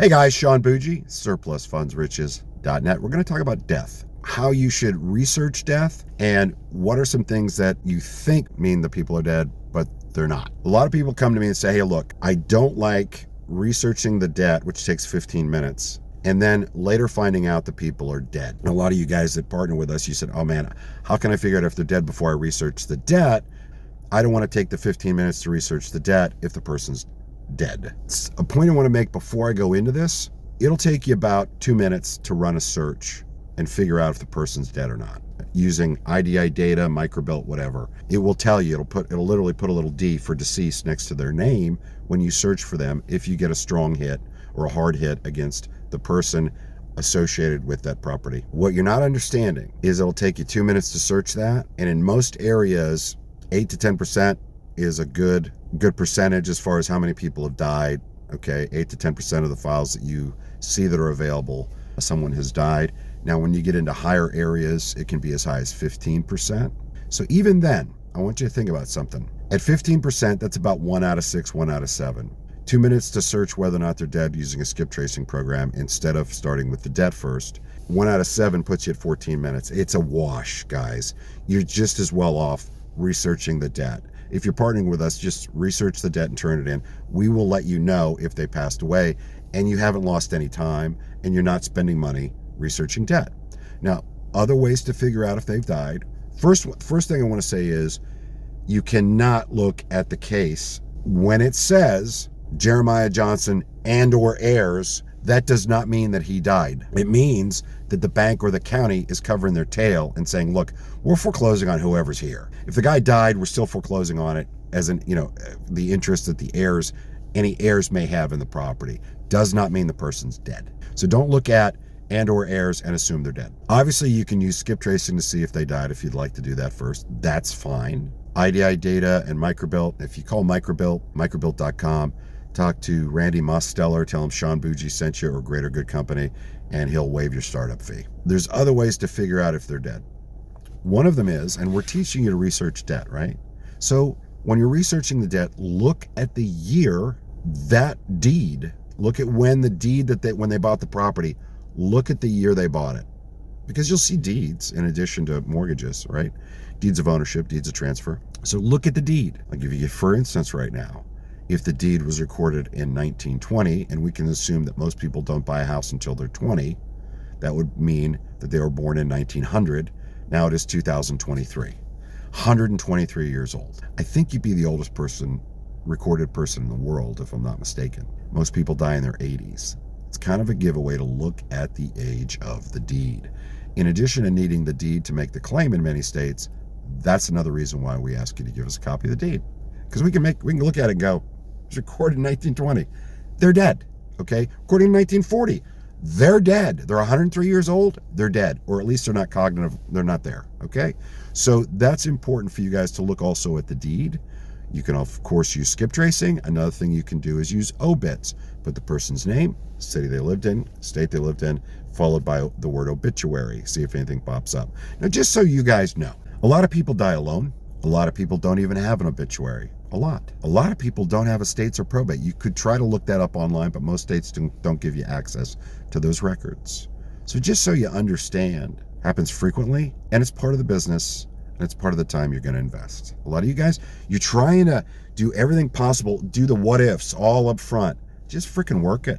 Hey guys, Sean Bougie, surplusfundsriches.net. We're going to talk about death, how you should research death, and what are some things that you think mean the people are dead, but they're not. A lot of people come to me and say, hey, look, I don't like researching the debt, which takes 15 minutes, and then later finding out the people are dead. And a lot of you guys that partner with us, you said, oh man, how can I figure out if they're dead before I research the debt? I don't want to take the 15 minutes to research the debt if the person's dead. It's a point I want to make before I go into this. It'll take you about 2 minutes to run a search and figure out if the person's dead or not. Using IDI data, microbilt, whatever. It will tell you, it'll literally put a little D for deceased next to their name when you search for them if you get a strong hit or a hard hit against the person associated with that property. What you're not understanding is it'll take you 2 minutes to search that, and in most areas, 8 to 10% is a good percentage as far as how many people have died. Okay, 8 to 10% of the files that you see that are available, someone has died. Now, when you get into higher areas, it can be as high as 15%. So even then, I want you to think about something. At 15%, that's about 1 out of 6, 1 out of 7. 2 minutes to search whether or not they're dead using a skip tracing program instead of starting with the debt first. 1 out of 7 puts you at 14 minutes. It's a wash, guys. You're just as well off researching the debt. If you're partnering with us, just research the debt and turn it in. We will let you know if they passed away and you haven't lost any time and you're not spending money researching debt. Now, other ways to figure out if they've died. First thing I want to say is you cannot look at the case when it says Jeremiah Johnson and or heirs. That does not mean that he died. It means that the bank or the county is covering their tail and saying, look, we're foreclosing on whoever's here. If the guy died, we're still foreclosing on it as the interest that any heirs may have in the property. Does not mean the person's dead. So don't look at and or heirs and assume they're dead. Obviously, you can use skip tracing to see if they died if you'd like to do that first. That's fine. IDI data and microbilt. If you call microbilt.com, talk to Randy Mosteller, tell him Sean Bougie sent you or Greater Good Company, and he'll waive your startup fee. There's other ways to figure out if they're dead. One of them is, and we're teaching you to research debt, right? So when you're researching the debt, look at the year that deed. Look at when the deed when they bought the property, look at the year they bought it. Because you'll see deeds in addition to mortgages, right? Deeds of ownership, deeds of transfer. So look at the deed. I'll give you, for instance, right now, if the deed was recorded in 1920, and we can assume that most people don't buy a house until they're 20, that would mean that they were born in 1900. Now it is 2023. 123 years old. I think you'd be the oldest recorded person in the world, if I'm not mistaken. Most people die in their 80s. It's kind of a giveaway to look at the age of the deed. In addition to needing the deed to make the claim in many states, that's another reason why we ask you to give us a copy of the deed. Because we can look at it and go, it was recorded in 1920. They're dead. Okay? Recorded in 1940. They're dead. They're 103 years old. They're dead. Or at least they're not cognitive. They're not there. Okay? So that's important for you guys to look also at the deed. You can, of course, use skip tracing. Another thing you can do is use obits. Put the person's name, city they lived in, state they lived in, followed by the word obituary. See if anything pops up. Now, just so you guys know, a lot of people die alone. A lot of people don't even have an obituary. A lot of people don't have estates or probate. You could try to look that up online, but most states don't give you access to those records. So just so you understand, happens frequently, and it's part of the business, and it's part of the time you're going to invest. A lot of you guys, you're trying to do everything possible, do the what ifs all up front. Just freaking work it.